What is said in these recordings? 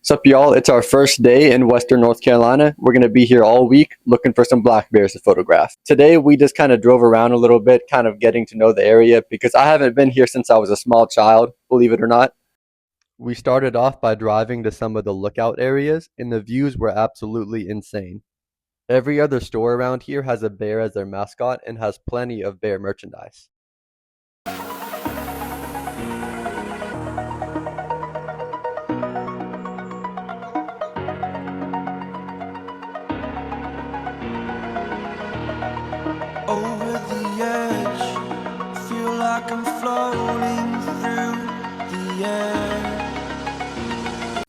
What's up, y'all? It's our first day in Western North Carolina. We're going to be here all week looking for some black bears to photograph. Today, we just kind of drove around a little bit, kind of getting to know the area because I haven't been here since I was a small child, believe it or not. We started off by driving to some of the lookout areas, and the views were absolutely insane. Every other store around here has a bear as their mascot and has plenty of bear merchandise. Over the edge, feel like I'm floating through the air.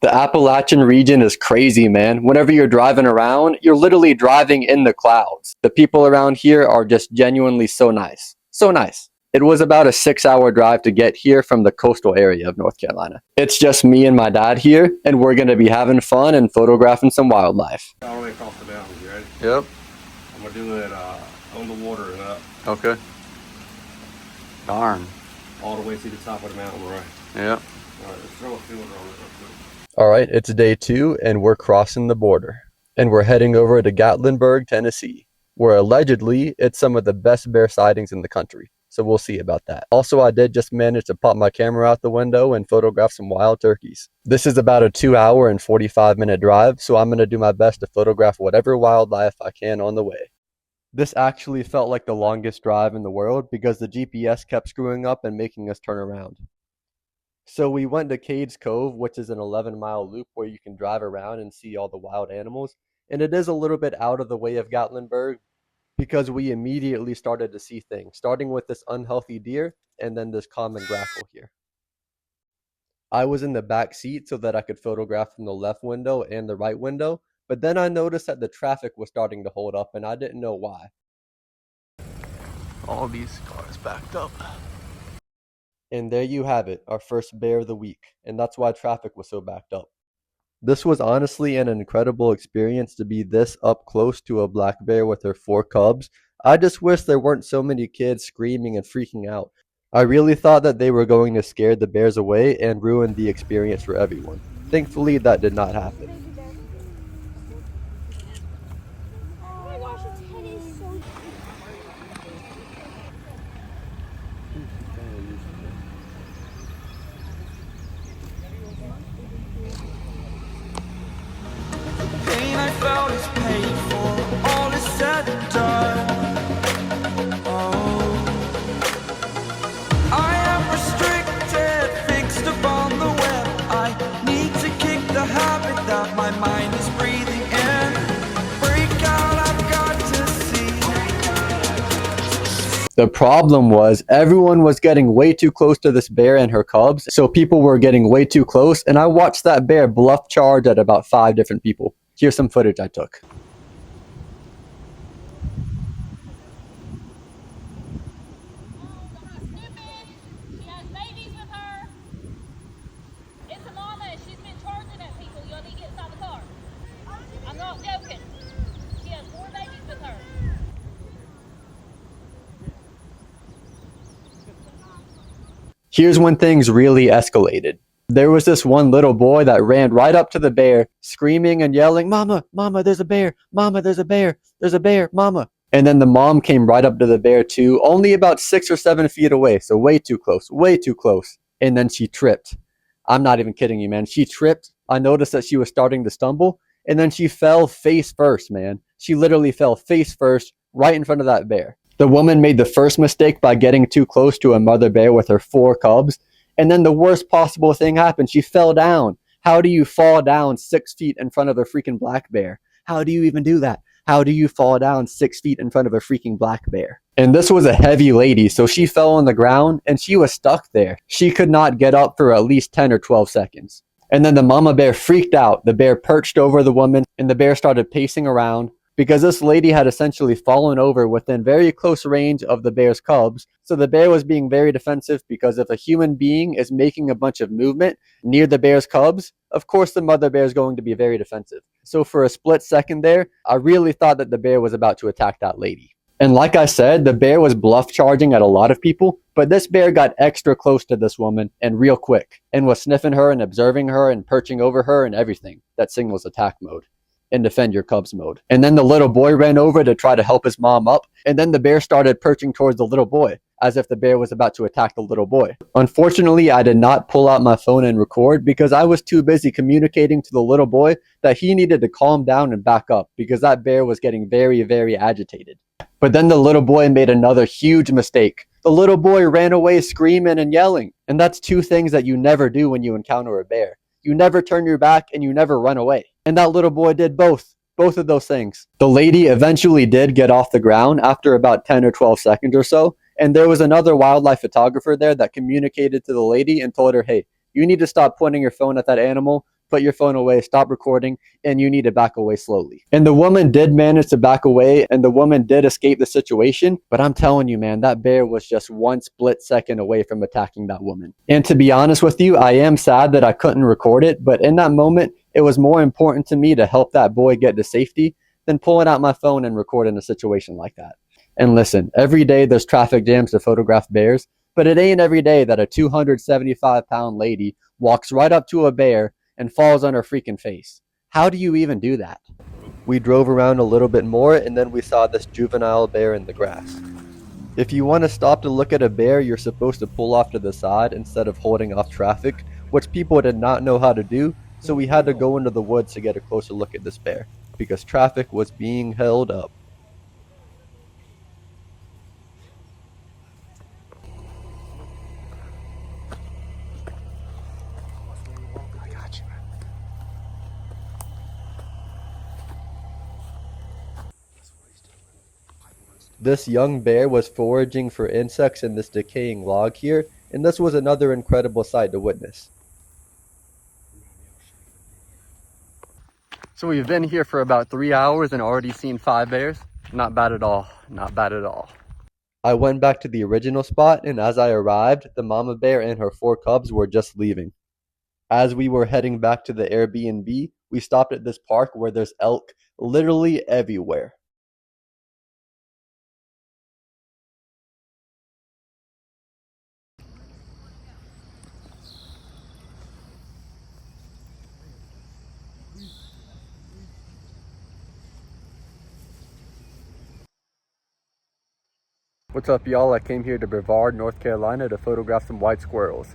The Appalachian region is crazy, man. Whenever you're driving around, you're literally driving in the clouds. The people around here are just genuinely so nice. So nice. It was about a 6-hour drive to get here from the coastal area of North Carolina. It's just me and my dad here, and we're going to be having fun and photographing some wildlife. All the way across the mountain, you ready? Yep. I'm gonna do it on the water and up. Okay. Darn. All the way to the top of the mountain, right? Yep. All right, let's throw a filter on it real quick. All right, it's day 2, and we're crossing the border. And we're heading over to Gatlinburg, Tennessee, where allegedly it's some of the best bear sightings in the country. So we'll see about that. Also, I did just manage to pop my camera out the window and photograph some wild turkeys. This is about a 2-hour and 45-minute drive, so I'm going to do my best to photograph whatever wildlife I can on the way. This actually felt like the longest drive in the world because the GPS kept screwing up and making us turn around. So we went to Cades Cove, which is an 11-mile loop where you can drive around and see all the wild animals. And it is a little bit out of the way of Gatlinburg because we immediately started to see things, starting with this unhealthy deer and then this common grackle here. I was in the back seat so that I could photograph from the left window and the right window, but then I noticed that the traffic was starting to hold up and I didn't know why. All these cars backed up. And there you have it, our first bear of the week, and that's why traffic was so backed up. This was honestly an incredible experience to be this up close to a black bear with her 4 cubs. I just wish there weren't so many kids screaming and freaking out. I really thought that they were going to scare the bears away and ruin the experience for everyone. Thankfully, that did not happen. Pain I felt is paid for, all is said and done. Oh, I am restricted, fixed upon the web. I need to kick the habit that my mind is breathing in. Break out, I've got to see. The problem was everyone was getting way too close to this bear and her cubs, so people were getting way too close, and I watched that bear bluff charge at about 5 different people. Here's some footage I took. She has babies with her. It's a mama and she's been charging at people. Y'all need to get inside the car. I'm not joking. She has 4 babies with her. Here's when things really escalated. There was this one little boy that ran right up to the bear, screaming and yelling, "Mama, Mama, there's a bear! Mama, there's a bear! There's a bear, Mama!" And then the mom came right up to the bear too, only about 6 or 7 feet away, so way too close, way too close. And then she tripped. I'm not even kidding you, man. She tripped. I noticed that she was starting to stumble, and then she fell face first, man. She literally fell face first right in front of that bear. The woman made the first mistake by getting too close to a mother bear with her 4 cubs. And then the worst possible thing happened. She fell down. How do you fall down 6 feet in front of a freaking black bear? How do you even do that? How do you fall down 6 feet in front of a freaking black bear? And this was a heavy lady, so she fell on the ground and she was stuck there. She could not get up for at least 10 or 12 seconds. And then the mama bear freaked out. The bear perched over the woman and the bear started pacing around, because this lady had essentially fallen over within very close range of the bear's cubs. So the bear was being very defensive, because if a human being is making a bunch of movement near the bear's cubs, of course the mother bear is going to be very defensive. So for a split second there, I really thought that the bear was about to attack that lady. And like I said, the bear was bluff charging at a lot of people, but this bear got extra close to this woman and real quick and was sniffing her and observing her and perching over her and everything. That signals attack mode and defend your cubs mode. And then the little boy ran over to try to help his mom up, and then the bear started perching towards the little boy as if the bear was about to attack the little boy. Unfortunately, I did not pull out my phone and record because I was too busy communicating to the little boy that he needed to calm down and back up because that bear was getting very, very agitated. But then the little boy made another huge mistake. The little boy ran away screaming and yelling. And that's two things that you never do when you encounter a bear. You never turn your back and you never run away. And that little boy did both of those things. The lady eventually did get off the ground after about 10 or 12 seconds or so. And there was another wildlife photographer there that communicated to the lady and told her, hey, you need to stop pointing your phone at that animal. Put your phone away, stop recording, and you need to back away slowly. And the woman did manage to back away, and the woman did escape the situation, but I'm telling you, man, that bear was just one split second away from attacking that woman. And to be honest with you, I am sad that I couldn't record it, but in that moment, it was more important to me to help that boy get to safety than pulling out my phone and recording a situation like that. And listen, every day there's traffic jams to photograph bears, but it ain't every day that a 275-pound lady walks right up to a bear and falls on her freaking face. How do you even do that? We drove around a little bit more and then we saw this juvenile bear in the grass. If you want to stop to look at a bear, you're supposed to pull off to the side instead of holding off traffic, which people did not know how to do, so we had to go into the woods to get a closer look at this bear, because traffic was being held up. This young bear was foraging for insects in this decaying log here, and this was another incredible sight to witness. So we've been here for about 3 hours and already seen 5 bears. Not bad at all. Not bad at all. I went back to the original spot, and as I arrived, the mama bear and her 4 cubs were just leaving. As we were heading back to the Airbnb, we stopped at this park where there's elk literally everywhere. What's up, y'all? I came here to Brevard, North Carolina to photograph some white squirrels.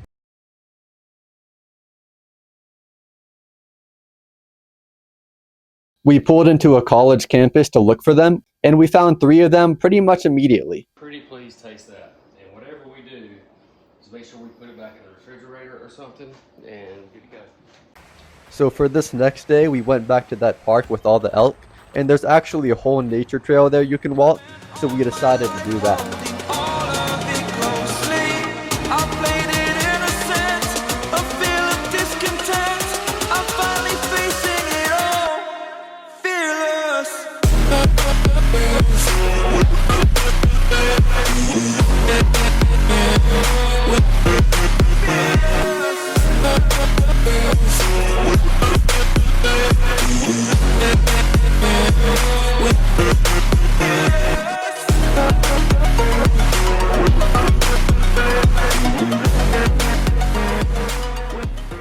We pulled into a college campus to look for them, and we found 3 of them pretty much immediately. Pretty please taste that. And whatever we do, just make sure we put it back in the refrigerator or something and good to go. So for this next day, we went back to that park with all the elk, and there's actually a whole nature trail there you can walk, so we decided to do that. All of it closely, I played it innocent, a feel of discontent. I'm finally facing it all, fearless.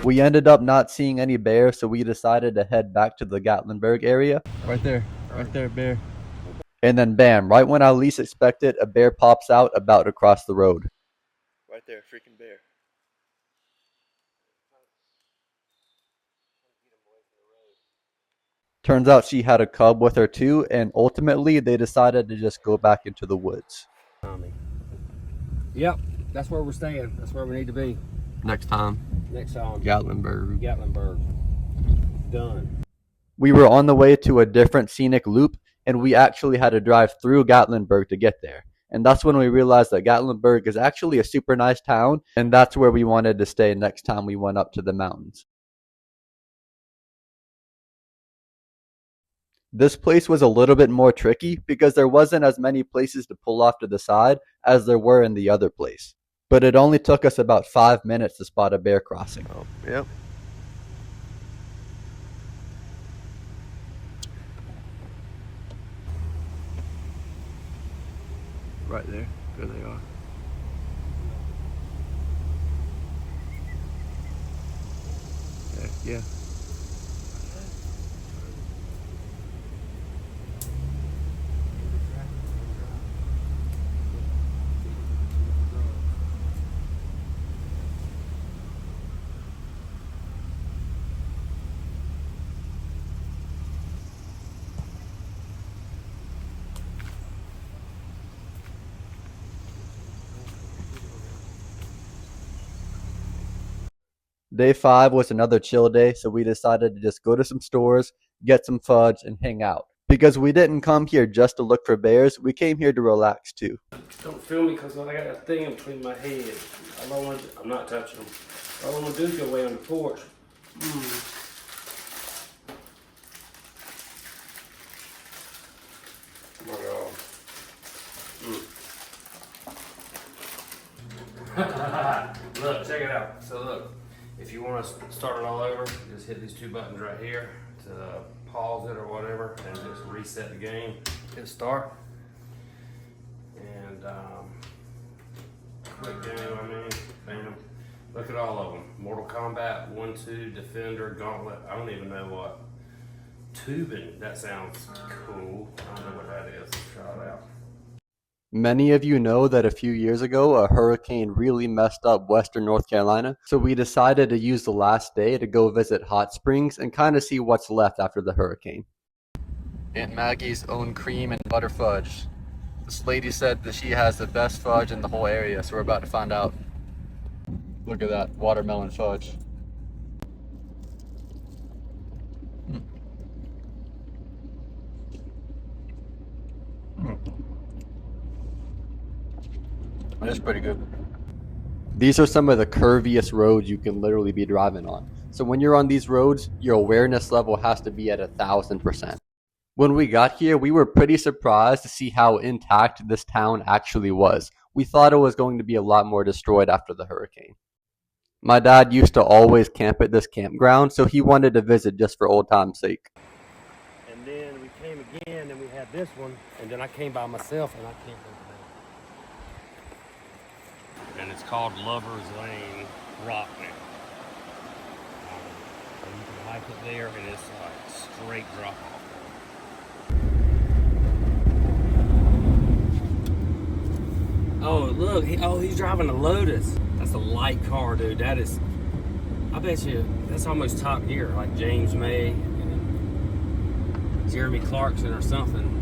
We ended up not seeing any bears, so we decided to head back to the Gatlinburg area. Right there, bear. And then bam, right when I least expect it, a bear pops out about to cross the road. Right there, freaking bear. Turns out she had a cub with her too, and ultimately they decided to just go back into the woods. Yep, that's where we're staying. That's where we need to be. Next time, Next time, Gatlinburg. Gatlinburg. Done. We were on the way to a different scenic loop, and we actually had to drive through Gatlinburg to get there. And that's when we realized that Gatlinburg is actually a super nice town, and that's where we wanted to stay next time we went up to the mountains. This place was a little bit more tricky because there wasn't as many places to pull off to the side as there were in the other place. But it only took us about 5 minutes to spot a bear crossing. Oh, yep. Right there. There they are. Okay, yeah. Day 5 was another chill day, so we decided to just go to some stores, get some fudge, and hang out. Because we didn't come here just to look for bears, we came here to relax too. Don't feel me because I got a thing in between my head. I'm not touching them. All I want to do is go away on the porch. Oh my God. Look, check it out. So look, if you want to start it all over, just hit these two buttons right here to pause it or whatever, and just reset the game. Hit start. And quick game, bam. Look at all of them. Mortal Kombat, 1, 2, Defender, Gauntlet. I don't even know what. Tubing, that sounds cool. I don't know what that is. Let's try it out. Many of you know that a few years ago, a hurricane really messed up western North Carolina, so we decided to use the last day to go visit hot springs and kind of see what's left after the hurricane. Aunt Maggie's own cream and butter fudge. This lady said that she has the best fudge in the whole area, so we're about to find out. Look at that watermelon fudge. That's pretty good. These are some of the curviest roads you can literally be driving on. So when you're on these roads, your awareness level has to be at 1,000%. When we got here, we were pretty surprised to see how intact this town actually was. We thought it was going to be a lot more destroyed after the hurricane. My dad used to always camp at this campground, so he wanted to visit just for old time's sake. And then we came again, and we had this one, and then I came by myself, and I can't remember. And it's called Lover's Lane Rock now. And you can hike it there, and it's like straight drop off. Oh look, he's driving a Lotus. That's a light car, dude. That is, I bet you, that's almost Top Gear, like James May and Jeremy Clarkson or something.